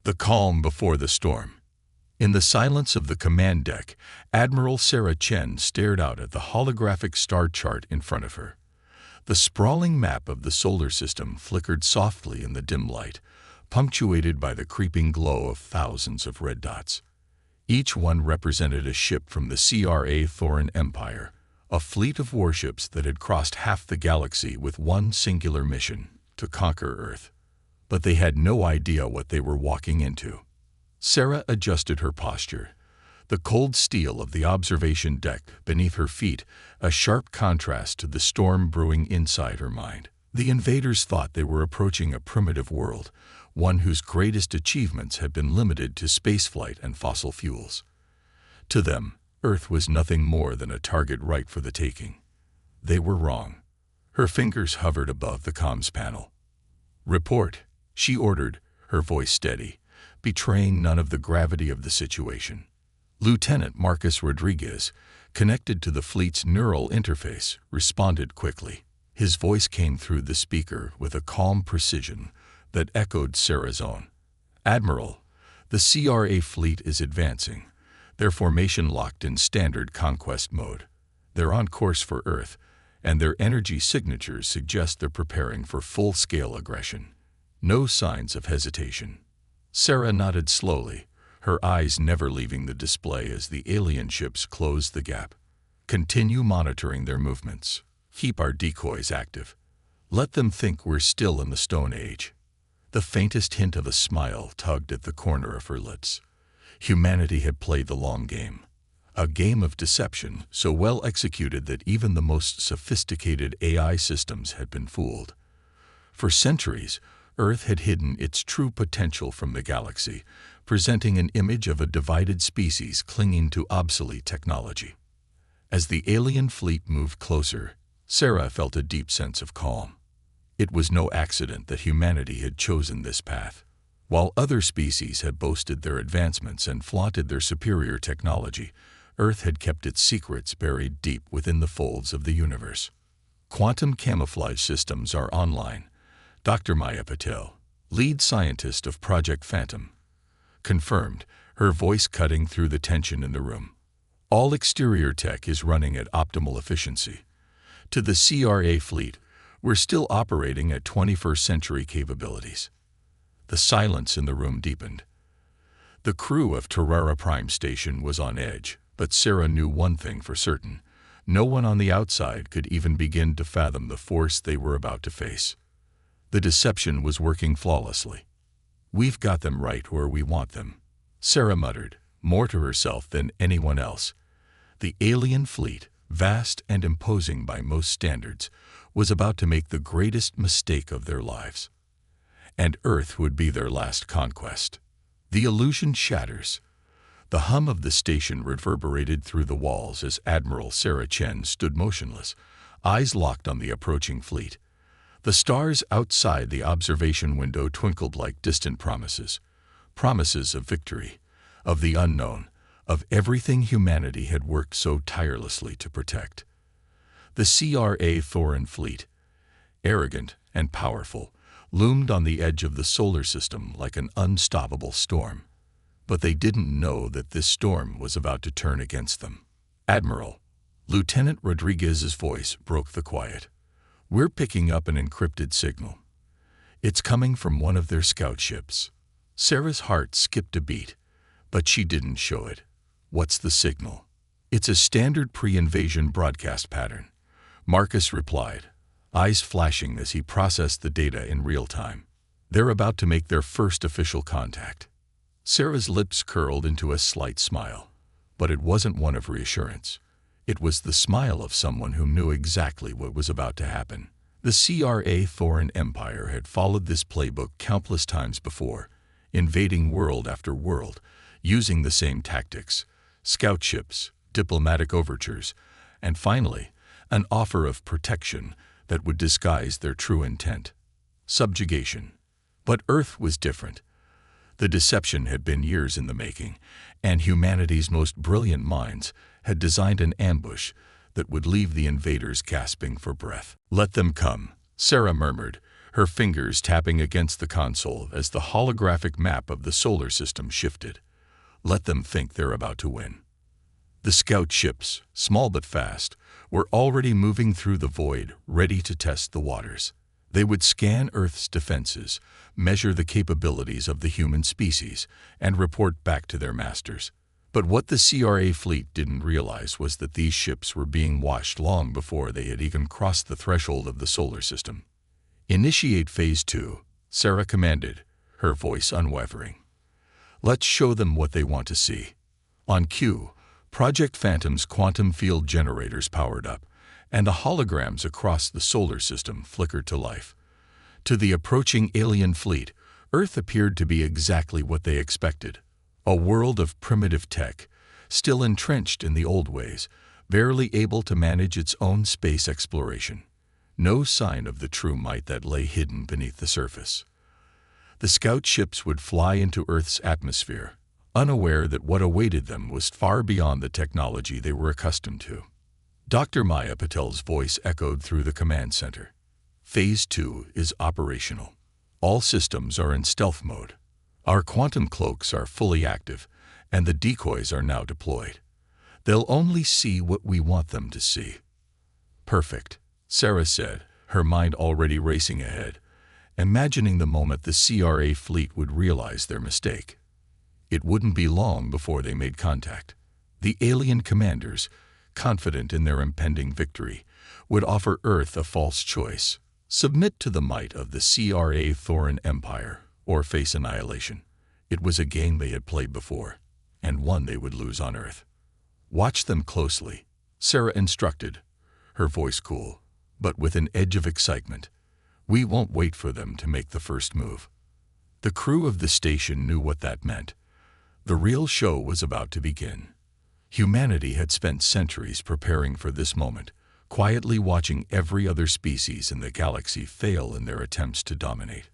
The calm before the storm. In the silence of the command deck, Admiral Sarah Chen stared out at the holographic star chart in front of her. The sprawling map of the solar system flickered softly in the dim light, punctuated by the creeping glow of thousands of red dots. Each one represented a ship from the CRA Thorin Empire, a fleet of warships that had crossed half the galaxy with one singular mission: to conquer Earth. But they had no idea what they were walking into. Sarah adjusted her posture. The cold steel of the observation deck beneath her feet, a sharp contrast to the storm brewing inside her mind. The invaders thought they were approaching a primitive world, one whose greatest achievements had been limited to spaceflight and fossil fuels. To them, Earth was nothing more than a target ripe for the taking. They were wrong. Her fingers hovered above the comms panel. "Report," she ordered, her voice steady, betraying none of the gravity of the situation. Lieutenant Marcus Rodriguez, connected to the fleet's neural interface, responded quickly. His voice came through the speaker with a calm precision that echoed Sarah's own. "Admiral, the CRA fleet is advancing, their formation locked in standard Conquest mode. They're on course for Earth, and their energy signatures suggest they're preparing for full-scale aggression. No signs of hesitation." Sarah nodded slowly, her eyes never leaving the display as the alien ships closed the gap. "Continue monitoring their movements. Keep our decoys active. Let them think we're still in the Stone Age." The faintest hint of a smile tugged at the corner of her lips. Humanity had played the long game. A game of deception so well executed that even the most sophisticated AI systems had been fooled. For centuries, Earth had hidden its true potential from the galaxy, presenting an image of a divided species clinging to obsolete technology. As the alien fleet moved closer, Sarah felt a deep sense of calm. It was no accident that humanity had chosen this path. While other species had boasted their advancements and flaunted their superior technology, Earth had kept its secrets buried deep within the folds of the universe. "Quantum camouflage systems are online," Dr. Maya Patel, lead scientist of Project Phantom, confirmed, her voice cutting through the tension in the room. "All exterior tech is running at optimal efficiency. To the CRA fleet, we're still operating at 21st century capabilities." The silence in the room deepened. The crew of Terrara Prime Station was on edge, but Sarah knew one thing for certain: no one on the outside could even begin to fathom the force they were about to face. The deception was working flawlessly. "We've got them right where we want them," Sarah muttered, more to herself than anyone else. The alien fleet, vast and imposing by most standards, was about to make the greatest mistake of their lives. And Earth would be their last conquest. The illusion shatters. The hum of the station reverberated through the walls as Admiral Sarah Chen stood motionless, eyes locked on the approaching fleet. The stars outside the observation window twinkled like distant promises. Promises of victory, of the unknown, of everything humanity had worked so tirelessly to protect. The CRA Thorin fleet, arrogant and powerful, loomed on the edge of the solar system like an unstoppable storm. But they didn't know that this storm was about to turn against them. "Admiral," Lieutenant Rodriguez's voice broke the quiet. "We're picking up an encrypted signal. It's coming from one of their scout ships." Sarah's heart skipped a beat, but she didn't show it. "What's the signal?" "It's a standard pre-invasion broadcast pattern," Marcus replied, eyes flashing as he processed the data in real time. "They're about to make their first official contact." Sarah's lips curled into a slight smile, but it wasn't one of reassurance. It was the smile of someone who knew exactly what was about to happen. The CRA Thorin Empire had followed this playbook countless times before, invading world after world, using the same tactics: scout ships, diplomatic overtures, and finally, an offer of protection that would disguise their true intent: subjugation. But Earth was different. The deception had been years in the making, and humanity's most brilliant minds had designed an ambush that would leave the invaders gasping for breath. "Let them come," Sarah murmured, her fingers tapping against the console as the holographic map of the solar system shifted. Let them think they're about to win. The scout ships, small but fast, were already moving through the void, ready to test the waters. They would scan Earth's defenses, measure the capabilities of the human species, and report back to their masters. But what the CRA fleet didn't realize was that these ships were being watched long before they had even crossed the threshold of the solar system. "Initiate Phase 2, Sarah commanded, her voice unwavering. "Let's show them what they want to see." On cue, Project Phantom's quantum field generators powered up, and the holograms across the solar system flickered to life. To the approaching alien fleet, Earth appeared to be exactly what they expected. A world of primitive tech, still entrenched in the old ways, barely able to manage its own space exploration. No sign of the true might that lay hidden beneath the surface. The scout ships would fly into Earth's atmosphere, unaware that what awaited them was far beyond the technology they were accustomed to. Dr. Maya Patel's voice echoed through the command center. "Phase 2 is operational. All systems are in stealth mode. Our quantum cloaks are fully active, and the decoys are now deployed. They'll only see what we want them to see." "Perfect," Sarah said, her mind already racing ahead, imagining the moment the CRA fleet would realize their mistake. It wouldn't be long before they made contact. The alien commanders, confident in their impending victory, would offer Earth a false choice: submit to the might of the CRA Thoran Empire, or face annihilation. It was a game they had played before, and one they would lose on Earth. "Watch them closely," Sarah instructed, her voice cool, but with an edge of excitement. "We won't wait for them to make the first move." The crew of the station knew what that meant. The real show was about to begin. Humanity had spent centuries preparing for this moment, quietly watching every other species in the galaxy fail in their attempts to dominate.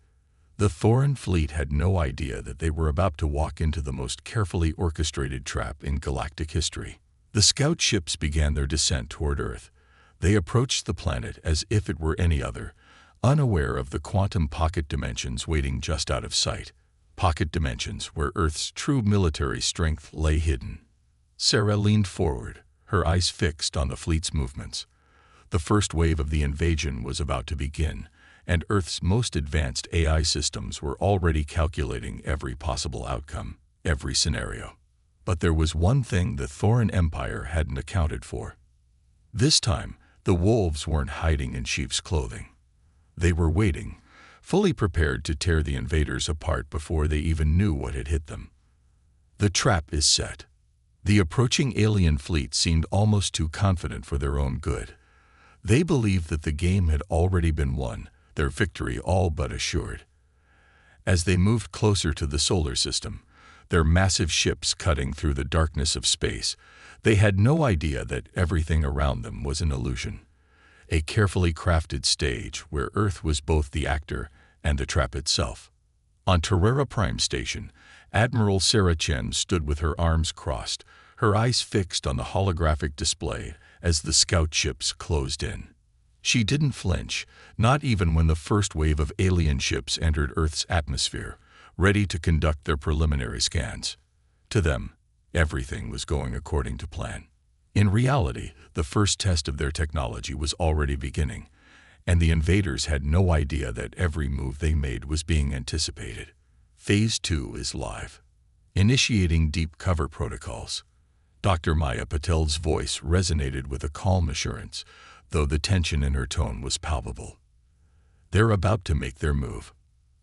The Thoran fleet had no idea that they were about to walk into the most carefully orchestrated trap in galactic history. The scout ships began their descent toward Earth. They approached the planet as if it were any other, unaware of the quantum pocket dimensions waiting just out of sight. Pocket dimensions where Earth's true military strength lay hidden. Sarah leaned forward, her eyes fixed on the fleet's movements. The first wave of the invasion was about to begin, and Earth's most advanced AI systems were already calculating every possible outcome, every scenario. But there was one thing the Thoran Empire hadn't accounted for. This time, the wolves weren't hiding in sheep's clothing. They were waiting, fully prepared to tear the invaders apart before they even knew what had hit them. The trap is set. The approaching alien fleet seemed almost too confident for their own good. They believed that the game had already been won, their victory all but assured. As they moved closer to the solar system, their massive ships cutting through the darkness of space, they had no idea that everything around them was an illusion. A carefully crafted stage where Earth was both the actor and the trap itself. On Terrera Prime Station, Admiral Sarah Chen stood with her arms crossed, her eyes fixed on the holographic display as the scout ships closed in. She didn't flinch, not even when the first wave of alien ships entered Earth's atmosphere, ready to conduct their preliminary scans. To them, everything was going according to plan. In reality, the first test of their technology was already beginning, and the invaders had no idea that every move they made was being anticipated. Phase 2 is live. Initiating deep cover protocols. Dr. Maya Patel's voice resonated with a calm assurance, though the tension in her tone was palpable. They're about to make their move.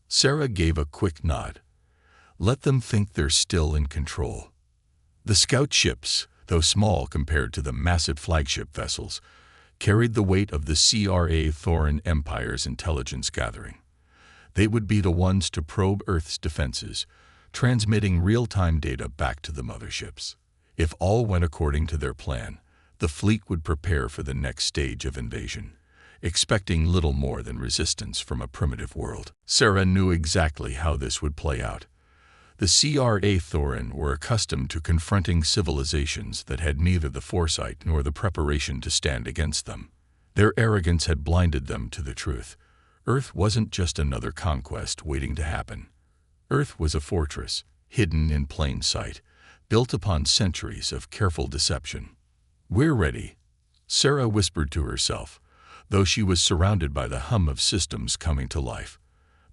Sarah gave a quick nod. Let them think they're still in control. The scout ships, though small compared to the massive flagship vessels, carried the weight of the CRA Thoran Empire's intelligence gathering. They would be the ones to probe Earth's defenses, transmitting real-time data back to the motherships. If all went according to their plan, the fleet would prepare for the next stage of invasion, expecting little more than resistance from a primitive world. Sarah knew exactly how this would play out. The CRA Thoran were accustomed to confronting civilizations that had neither the foresight nor the preparation to stand against them. Their arrogance had blinded them to the truth. Earth wasn't just another conquest waiting to happen. Earth was a fortress, hidden in plain sight, built upon centuries of careful deception. "We're ready," Sarah whispered to herself, though she was surrounded by the hum of systems coming to life.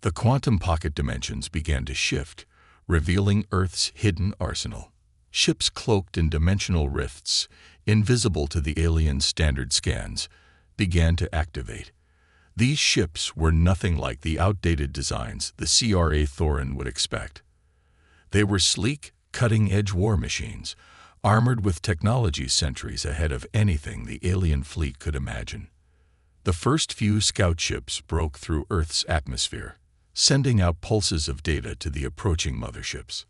The quantum pocket dimensions began to shift, revealing Earth's hidden arsenal. Ships cloaked in dimensional rifts, invisible to the alien standard scans, began to activate. These ships were nothing like the outdated designs the CRA Thorin would expect. They were sleek, cutting-edge war machines, armored with technology centuries ahead of anything the alien fleet could imagine. The first few scout ships broke through Earth's atmosphere, sending out pulses of data to the approaching motherships.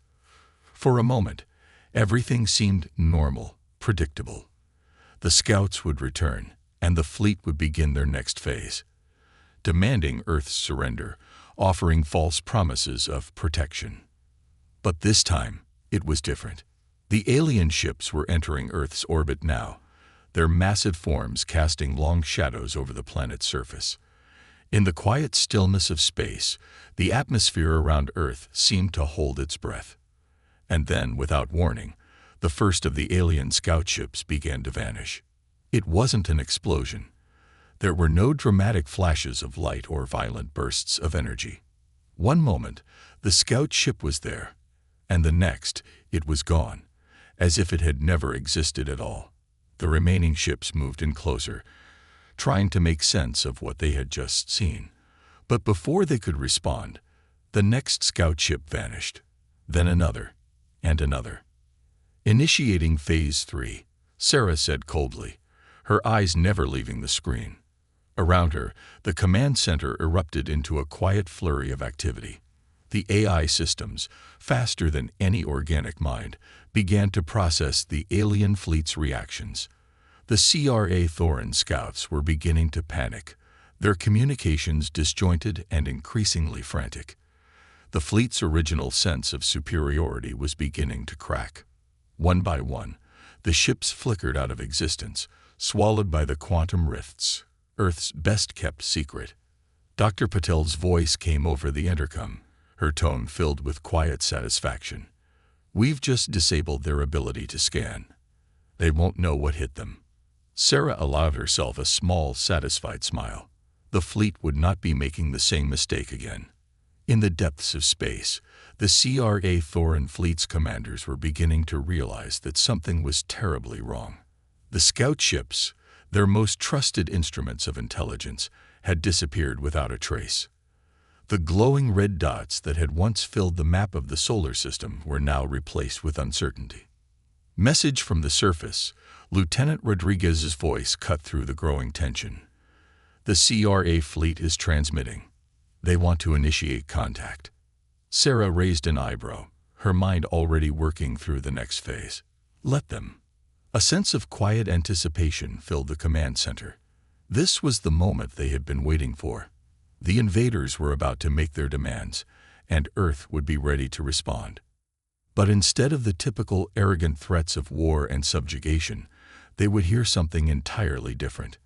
For a moment, everything seemed normal, predictable. The scouts would return, and the fleet would begin their next phase, demanding Earth's surrender, offering false promises of protection. But this time, it was different. The alien ships were entering Earth's orbit now, their massive forms casting long shadows over the planet's surface. In the quiet stillness of space, the atmosphere around Earth seemed to hold its breath. And then, without warning, the first of the alien scout ships began to vanish. It wasn't an explosion. There were no dramatic flashes of light or violent bursts of energy. One moment, the scout ship was there, and the next, it was gone, as if it had never existed at all. The remaining ships moved in closer, trying to make sense of what they had just seen. But before they could respond, the next scout ship vanished, then another, and another. "Initiating Phase 3, Sarah said coldly, her eyes never leaving the screen. Around her, the command center erupted into a quiet flurry of activity. The AI systems, faster than any organic mind, began to process the alien fleet's reactions. The CRA Thorin scouts were beginning to panic, their communications disjointed and increasingly frantic. The fleet's original sense of superiority was beginning to crack. One by one, the ships flickered out of existence, swallowed by the quantum rifts, Earth's best-kept secret. Dr. Patel's voice came over the intercom, her tone filled with quiet satisfaction. "We've just disabled their ability to scan. They won't know what hit them." Sarah allowed herself a small, satisfied smile. The fleet would not be making the same mistake again. In the depths of space, the CRA Thorin fleet's commanders were beginning to realize that something was terribly wrong. The scout ships, their most trusted instruments of intelligence, had disappeared without a trace. The glowing red dots that had once filled the map of the solar system were now replaced with uncertainty. "Message from the surface," Lieutenant Rodriguez's voice cut through the growing tension. "The CRA fleet is transmitting. They want to initiate contact." Sarah raised an eyebrow, her mind already working through the next phase. Let them. A sense of quiet anticipation filled the command center. This was the moment they had been waiting for. The invaders were about to make their demands, and Earth would be ready to respond. But instead of the typical arrogant threats of war and subjugation, they would hear something entirely different.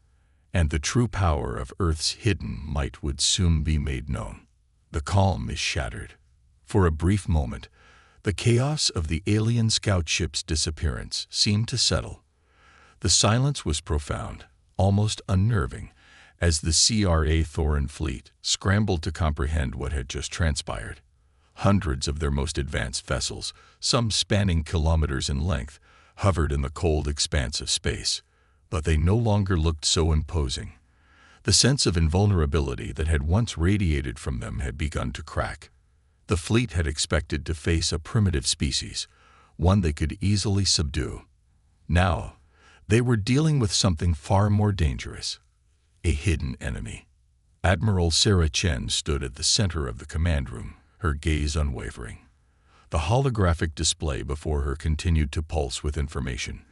And the true power of Earth's hidden might would soon be made known. The calm is shattered. For a brief moment, the chaos of the alien scout ship's disappearance seemed to settle. The silence was profound, almost unnerving, as the CRA Thorin fleet scrambled to comprehend what had just transpired. Hundreds of their most advanced vessels, some spanning kilometers in length, hovered in the cold expanse of space, but they no longer looked so imposing. The sense of invulnerability that had once radiated from them had begun to crack. The fleet had expected to face a primitive species, one they could easily subdue. Now, they were dealing with something far more dangerous, a hidden enemy. Admiral Sarah Chen stood at the center of the command room, her gaze unwavering. The holographic display before her continued to pulse with information,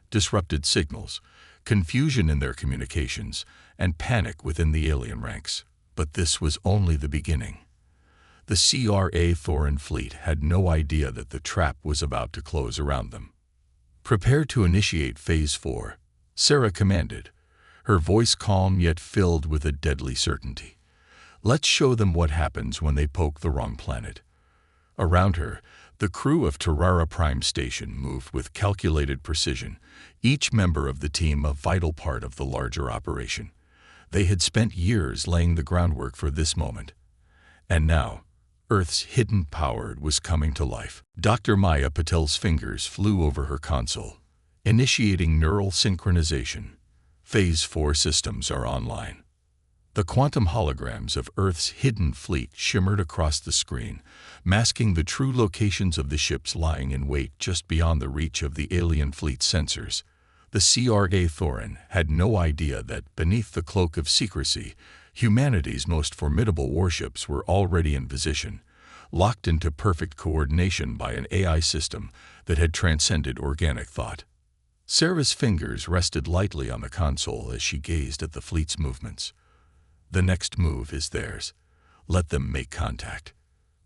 disrupted signals, confusion in their communications, and panic within the alien ranks. But this was only the beginning. The CRA Thorin fleet had no idea that the trap was about to close around them. "Prepare to initiate Phase 4, Sarah commanded, her voice calm yet filled with a deadly certainty. Let's show them what happens when they poke the wrong planet. Around her, the crew of Terrara Prime Station moved with calculated precision, each member of the team a vital part of the larger operation. They had spent years laying the groundwork for this moment. And now, Earth's hidden power was coming to life. Dr. Maya Patel's fingers flew over her console, initiating neural synchronization. Phase 4 systems are online. The quantum holograms of Earth's hidden fleet shimmered across the screen, masking the true locations of the ships lying in wait just beyond the reach of the alien fleet's sensors. The CRA Thorin had no idea that, beneath the cloak of secrecy, humanity's most formidable warships were already in position, locked into perfect coordination by an AI system that had transcended organic thought. Sarah's fingers rested lightly on the console as she gazed at the fleet's movements. The next move is theirs. Let them make contact.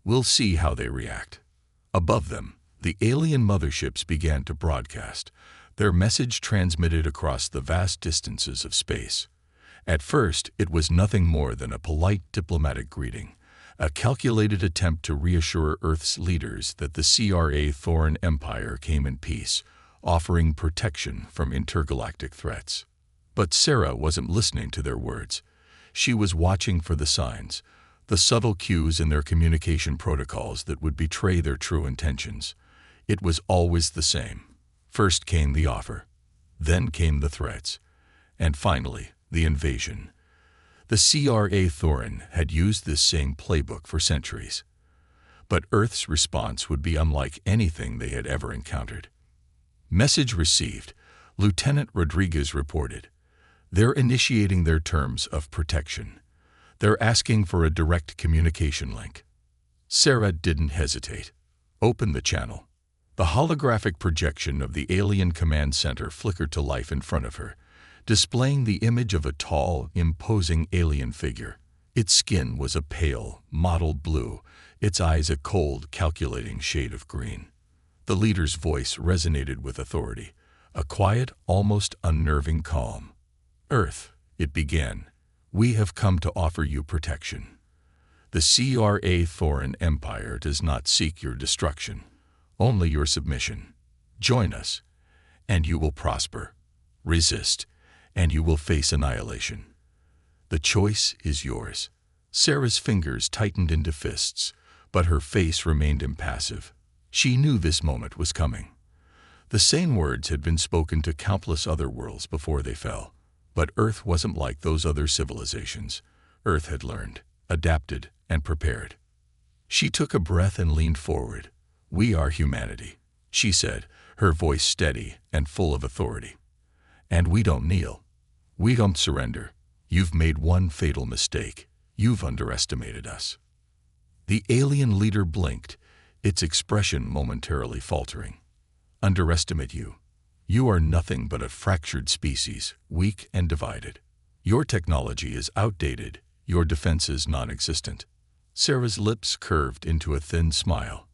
We'll see how they react. Above them, the alien motherships began to broadcast, their message transmitted across the vast distances of space. At first, it was nothing more than a polite diplomatic greeting, a calculated attempt to reassure Earth's leaders that the CRA Thorin Empire came in peace, offering protection from intergalactic threats. But Sarah wasn't listening to their words. She was watching for the signs, the subtle cues in their communication protocols that would betray their true intentions. It was always the same. First came the offer, then came the threats, and finally, the invasion. The CRA Thorin had used this same playbook for centuries. But Earth's response would be unlike anything they had ever encountered. Message received, Lieutenant Rodriguez reported. They're initiating their terms of protection. They're asking for a direct communication link. Sarah didn't hesitate. Open the channel. The holographic projection of the alien command center flickered to life in front of her, displaying the image of a tall, imposing alien figure. Its skin was a pale, mottled blue, its eyes a cold, calculating shade of green. The leader's voice resonated with authority, a quiet, almost unnerving calm. Earth, it began, we have come to offer you protection. The CRA Thorin Empire does not seek your destruction, only your submission. Join us, and you will prosper. Resist, and you will face annihilation. The choice is yours. Sarah's fingers tightened into fists, but her face remained impassive. She knew this moment was coming. The same words had been spoken to countless other worlds before they fell. But Earth wasn't like those other civilizations. Earth had learned, adapted, and prepared. She took a breath and leaned forward. We are humanity, she said, her voice steady and full of authority. And we don't kneel. We don't surrender. You've made one fatal mistake. You've underestimated us. The alien leader blinked, its expression momentarily faltering. Underestimate you. You are nothing but a fractured species, weak and divided. Your technology is outdated, your defenses non-existent. Sarah's lips curved into a thin smile.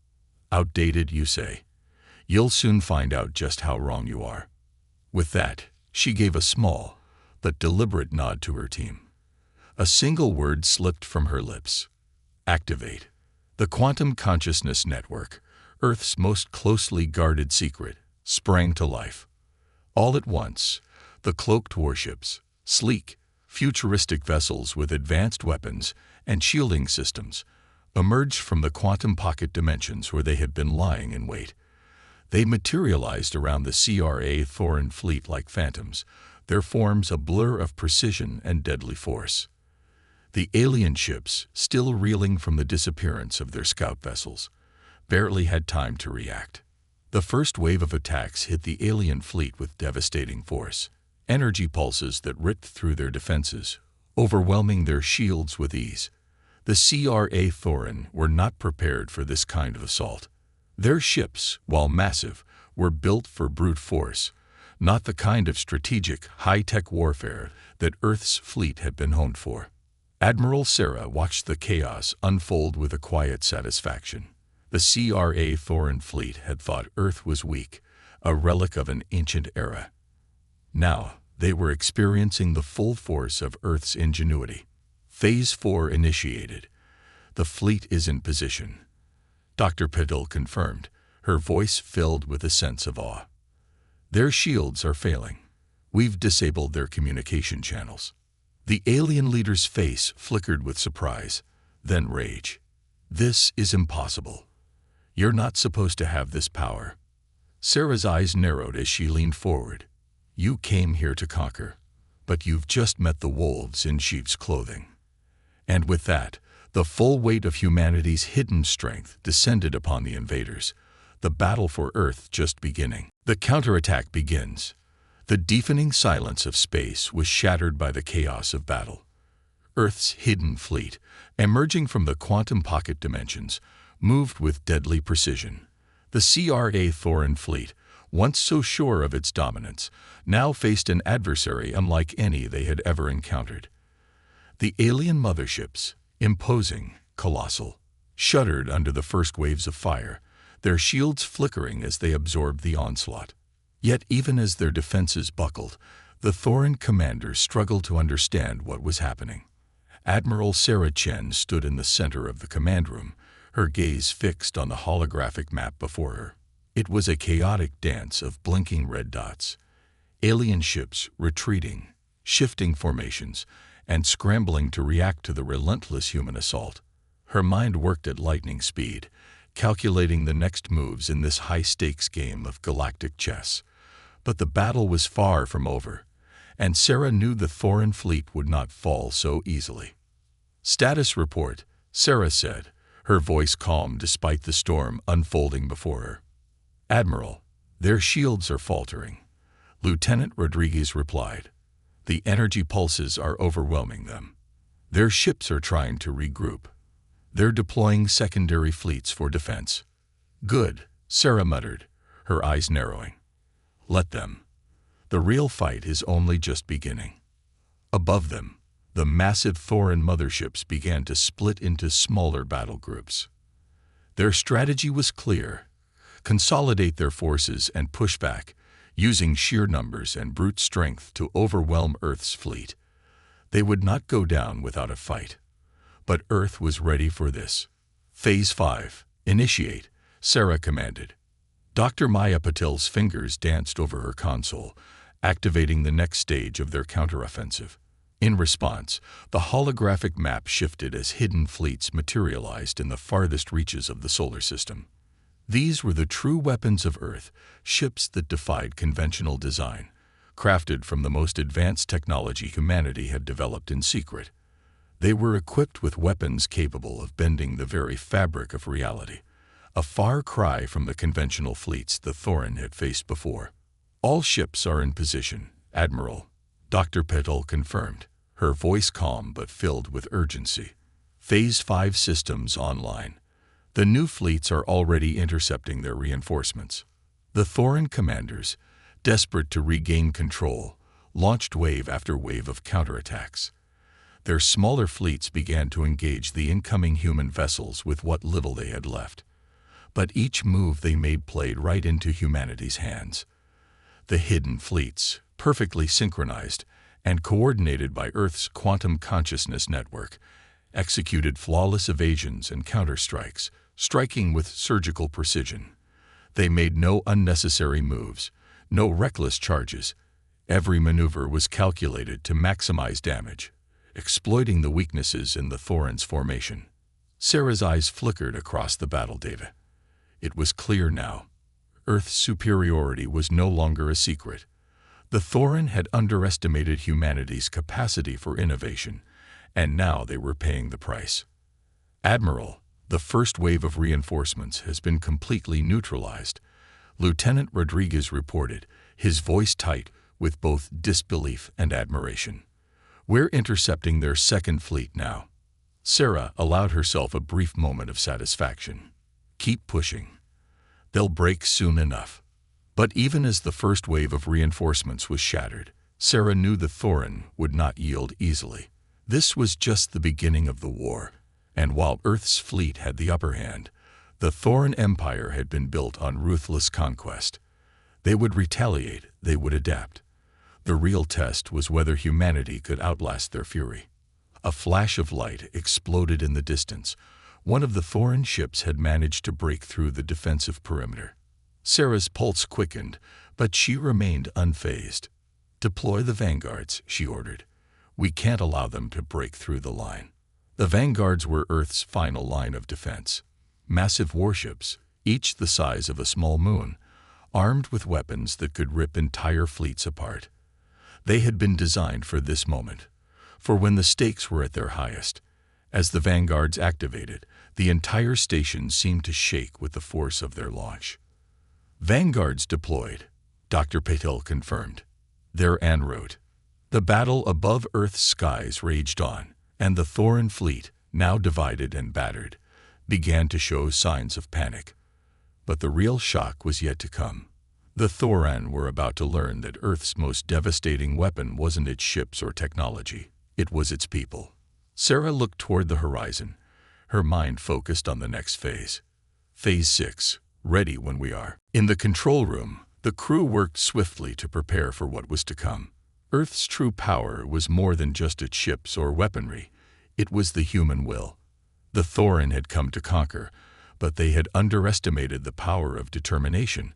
Outdated, you say? You'll soon find out just how wrong you are. With that, she gave a small, but deliberate nod to her team. A single word slipped from her lips. Activate. The Quantum Consciousness Network, Earth's most closely guarded secret, sprang to life. All at once, the cloaked warships, sleek, futuristic vessels with advanced weapons and shielding systems, emerged from the quantum pocket dimensions where they had been lying in wait. They materialized around the CRA Thorin fleet like phantoms, their forms a blur of precision and deadly force. The alien ships, still reeling from the disappearance of their scout vessels, barely had time to react. The first wave of attacks hit the alien fleet with devastating force, energy pulses that ripped through their defenses, overwhelming their shields with ease. The CRA Thorin were not prepared for this kind of assault. Their ships, while massive, were built for brute force, not the kind of strategic, high-tech warfare that Earth's fleet had been honed for. Admiral Sarah watched the chaos unfold with a quiet satisfaction. The CRA Thorin fleet had thought Earth was weak, a relic of an ancient era. Now, they were experiencing the full force of Earth's ingenuity. Phase 4 initiated. The fleet is in position. Dr. Petil confirmed, her voice filled with a sense of awe. Their shields are failing. We've disabled their communication channels. The alien leader's face flickered with surprise, then rage. This is impossible. You're not supposed to have this power. Sarah's eyes narrowed as she leaned forward. You came here to conquer, but you've just met the wolves in sheep's clothing. And with that, the full weight of humanity's hidden strength descended upon the invaders, the battle for Earth just beginning. The counterattack begins. The deafening silence of space was shattered by the chaos of battle. Earth's hidden fleet, emerging from the quantum pocket dimensions, moved with deadly precision. The CRA Thorin fleet, once so sure of its dominance, now faced an adversary unlike any they had ever encountered. The alien motherships, imposing, colossal, shuddered under the first waves of fire, their shields flickering as they absorbed the onslaught. Yet even as their defenses buckled, the Thorin commanders struggled to understand what was happening. Admiral Sarah Chen stood in the center of the command room, her gaze fixed on the holographic map before her. It was a chaotic dance of blinking red dots. Alien ships retreating, shifting formations, and scrambling to react to the relentless human assault. Her mind worked at lightning speed, calculating the next moves in this high-stakes game of galactic chess. But the battle was far from over, and Sarah knew the Thorin fleet would not fall so easily. Status report, Sarah said, her voice calm despite the storm unfolding before her. Admiral, their shields are faltering. Lieutenant Rodriguez replied. The energy pulses are overwhelming them. Their ships are trying to regroup. They're deploying secondary fleets for defense. Good, Sarah muttered, her eyes narrowing. Let them. The real fight is only just beginning. Above them, the massive Thorin motherships began to split into smaller battle groups. Their strategy was clear: consolidate their forces and push back, using sheer numbers and brute strength to overwhelm Earth's fleet. They would not go down without a fight. But Earth was ready for this. Phase 5, initiate, Sarah commanded. Dr. Maya Patil's fingers danced over her console, activating the next stage of their counteroffensive. In response, the holographic map shifted as hidden fleets materialized in the farthest reaches of the solar system. These were the true weapons of Earth, ships that defied conventional design, crafted from the most advanced technology humanity had developed in secret. They were equipped with weapons capable of bending the very fabric of reality, a far cry from the conventional fleets the Thorin had faced before. All ships are in position, Admiral, Dr. Petil confirmed, her voice calm but filled with urgency. Phase 5 systems online. The new fleets are already intercepting their reinforcements. The Thorin commanders, desperate to regain control, launched wave after wave of counterattacks. Their smaller fleets began to engage the incoming human vessels with what little they had left. But each move they made played right into humanity's hands. The hidden fleets, perfectly synchronized and coordinated by Earth's quantum consciousness network, executed flawless evasions and counterstrikes, striking with surgical precision. They made no unnecessary moves, no reckless charges. Every maneuver was calculated to maximize damage, exploiting the weaknesses in the Thorin's formation. Sarah's eyes flickered across the battle data. It was clear now. Earth's superiority was no longer a secret. The Thorin had underestimated humanity's capacity for innovation, and now they were paying the price. Admiral, the first wave of reinforcements has been completely neutralized, Lieutenant Rodriguez reported, his voice tight with both disbelief and admiration. We're intercepting their second fleet now. Sarah allowed herself a brief moment of satisfaction. Keep pushing. They'll break soon enough. But even as the first wave of reinforcements was shattered, Sarah knew the Thorin would not yield easily. This was just the beginning of the war, and while Earth's fleet had the upper hand, the Thorin Empire had been built on ruthless conquest. They would retaliate, they would adapt. The real test was whether humanity could outlast their fury. A flash of light exploded in the distance. One of the Thoran ships had managed to break through the defensive perimeter. Sarah's pulse quickened, but she remained unfazed. "Deploy the vanguards," she ordered. "We can't allow them to break through the line." The vanguards were Earth's final line of defense. Massive warships, each the size of a small moon, armed with weapons that could rip entire fleets apart. They had been designed for this moment, for when the stakes were at their highest. As the vanguards activated, the entire station seemed to shake with the force of their launch. "Vanguards deployed," Dr. Patel confirmed. They're en route. The battle above Earth's skies raged on, and the Thoran fleet, now divided and battered, began to show signs of panic. But the real shock was yet to come. The Thoran were about to learn that Earth's most devastating weapon wasn't its ships or technology. It was its people. Sarah looked toward the horizon, her mind focused on the next phase. Phase 6, ready when we are. In the control room, the crew worked swiftly to prepare for what was to come. Earth's true power was more than just its ships or weaponry. It was the human will. The Thoran had come to conquer, but they had underestimated the power of determination,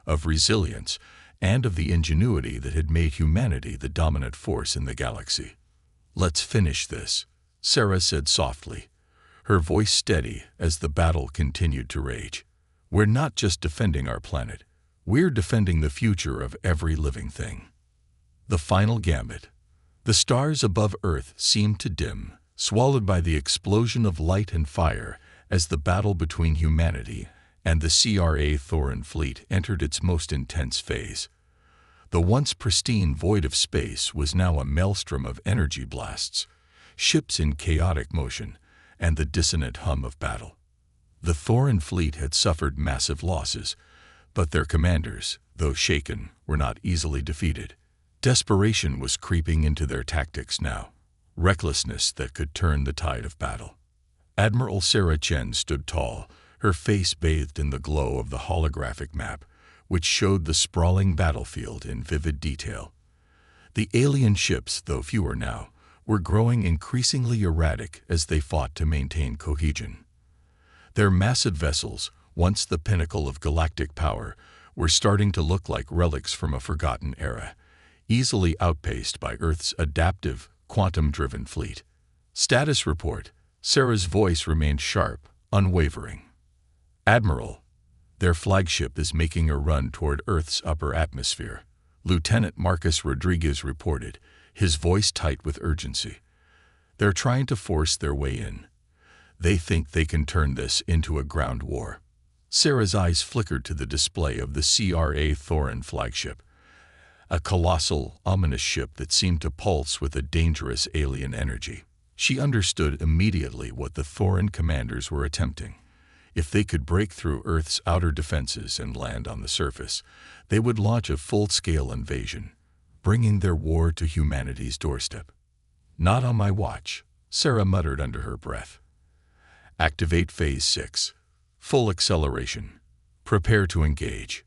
of resilience, and of the ingenuity that had made humanity the dominant force in the galaxy. "Let's finish this," Sarah said softly, her voice steady as the battle continued to rage. "We're not just defending our planet. We're defending the future of every living thing." The final gambit. The stars above Earth seemed to dim, swallowed by the explosion of light and fire as the battle between humanity and the CRA Thoran fleet entered its most intense phase. The once pristine void of space was now a maelstrom of energy blasts, ships in chaotic motion, and the dissonant hum of battle. The Thoran fleet had suffered massive losses, but their commanders, though shaken, were not easily defeated. Desperation was creeping into their tactics now, recklessness that could turn the tide of battle. Admiral Sarah Chen stood tall, her face bathed in the glow of the holographic map, which showed the sprawling battlefield in vivid detail. The alien ships, though fewer now, were growing increasingly erratic as they fought to maintain cohesion. Their massive vessels, once the pinnacle of galactic power, were starting to look like relics from a forgotten era, easily outpaced by Earth's adaptive, quantum-driven fleet. "Status report." Sarah's voice remained sharp, unwavering. "Admiral, their flagship is making a run toward Earth's upper atmosphere," Lieutenant Marcus Rodriguez reported, his voice tight with urgency. "They're trying to force their way in. They think they can turn this into a ground war." Sarah's eyes flickered to the display of the CRA Thoran flagship, a colossal, ominous ship that seemed to pulse with a dangerous alien energy. She understood immediately what the Thoran commanders were attempting. If they could break through Earth's outer defenses and land on the surface, they would launch a full-scale invasion, bringing their war to humanity's doorstep. "Not on my watch," Sarah muttered under her breath. "Activate Phase 6. Full acceleration. Prepare to engage."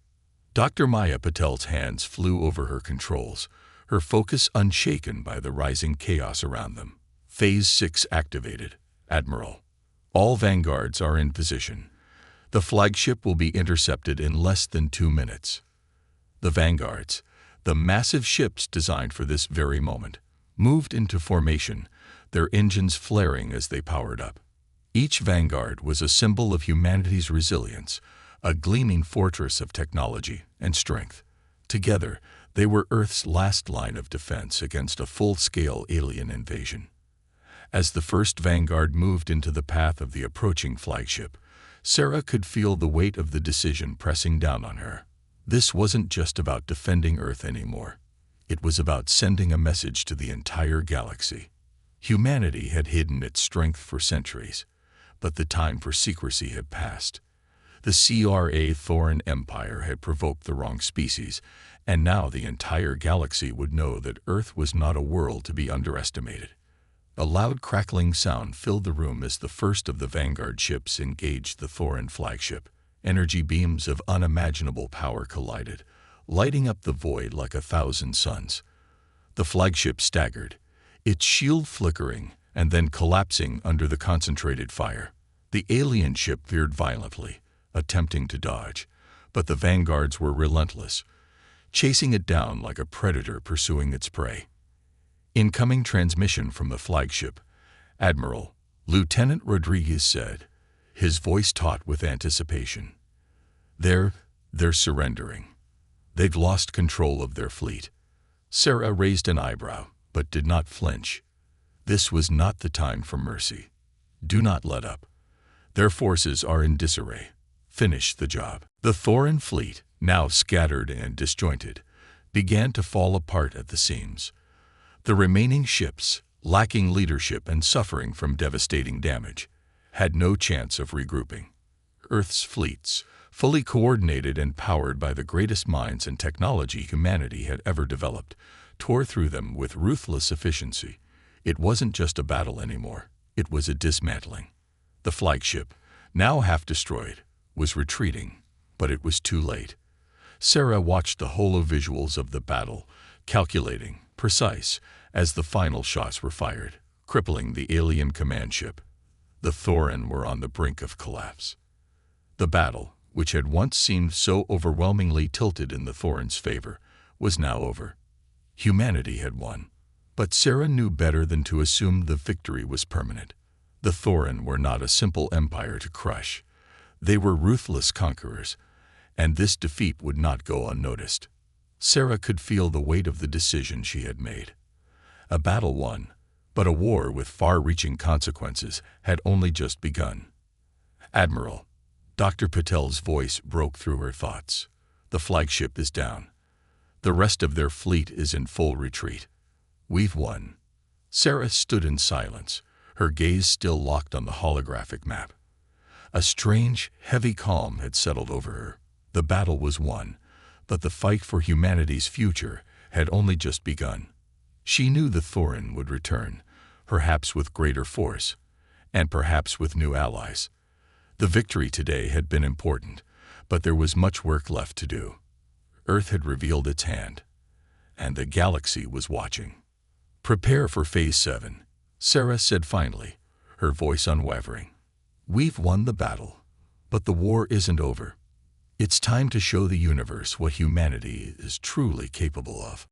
Dr. Maya Patel's hands flew over her controls, her focus unshaken by the rising chaos around them. "Phase 6 activated, Admiral. All vanguards are in position. The flagship will be intercepted in less than 2 minutes." The vanguards, the massive ships designed for this very moment, moved into formation, their engines flaring as they powered up. Each vanguard was a symbol of humanity's resilience, a gleaming fortress of technology and strength. Together, they were Earth's last line of defense against a full-scale alien invasion. As the first vanguard moved into the path of the approaching flagship, Sarah could feel the weight of the decision pressing down on her. This wasn't just about defending Earth anymore. It was about sending a message to the entire galaxy. Humanity had hidden its strength for centuries, but the time for secrecy had passed. The CRA Thoran Empire had provoked the wrong species, and now the entire galaxy would know that Earth was not a world to be underestimated. A loud crackling sound filled the room as the first of the vanguard ships engaged the Thoran flagship. Energy beams of unimaginable power collided, lighting up the void like 1,000 suns. The flagship staggered, its shield flickering and then collapsing under the concentrated fire. The alien ship veered violently, attempting to dodge, but the vanguards were relentless, chasing it down like a predator pursuing its prey. Incoming transmission from the flagship, Admiral Lieutenant Rodriguez said, his voice taut with anticipation. They're surrendering. They've lost control of their fleet. Sarah raised an eyebrow, but did not flinch. This was not the time for mercy. Do not let up. Their forces are in disarray. Finish the job. The Thoran fleet, now scattered and disjointed, began to fall apart at the seams. The remaining ships, lacking leadership and suffering from devastating damage, had no chance of regrouping. Earth's fleets, fully coordinated and powered by the greatest minds and technology humanity had ever developed, tore through them with ruthless efficiency. It wasn't just a battle anymore. It was a dismantling. The flagship, now half destroyed, was retreating, but it was too late. Sarah watched the holo-visuals of the battle, calculating, precise, as the final shots were fired, crippling the alien command ship. The Thoran were on the brink of collapse. The battle, which had once seemed so overwhelmingly tilted in the Thoran's favor, was now over. Humanity had won. But Sarah knew better than to assume the victory was permanent. The Thoran were not a simple empire to crush. They were ruthless conquerors, and this defeat would not go unnoticed. Sarah could feel the weight of the decision she had made. A battle won, but a war with far-reaching consequences had only just begun. Admiral, Dr. Patel's voice broke through her thoughts. The flagship is down. The rest of their fleet is in full retreat. We've won. Sarah stood in silence, her gaze still locked on the holographic map. A strange, heavy calm had settled over her. The battle was won, but the fight for humanity's future had only just begun. She knew the Thoran would return, perhaps with greater force, and perhaps with new allies. The victory today had been important, but there was much work left to do. Earth had revealed its hand, and the galaxy was watching. Prepare for Phase 7, Sarah said finally, her voice unwavering. We've won the battle, but the war isn't over. It's time to show the universe what humanity is truly capable of.